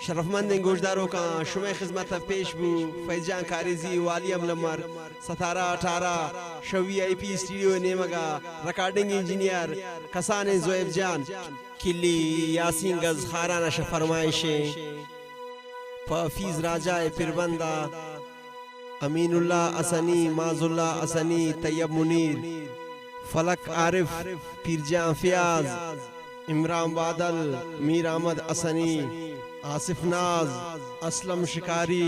शरफमंद गोशदारों का शुमे खिदमत पेश बू फैजान कारिजी वालियम लमर 17-18 शवी IP स्टूडियो नेमगा रिकॉर्डिंग इंजीनियर कसाने जोएब जान किली यासीन गज खाराना फरमाइशें फीज राजा पिरबंदा अमीनुल्लाह असनी माजुल्ला असनी तैयब मुनीर फलक आरिफ पीरजां फयाज इमरान बादल मीर अहमद असनी आसिफ नाज असलम शिकारी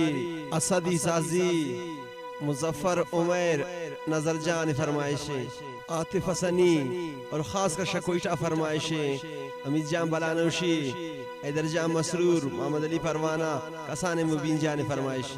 असदी साजी मुजफ्फर उमैर नजर जान फरमाइशें आतिफ असनी और ख़ास कर शकोइटा फरमाइशें अमीर जान बलानौशी हैदर जान मसरूर मोहम्मद अली परवाना कसाने मुबीन जान फरमाइश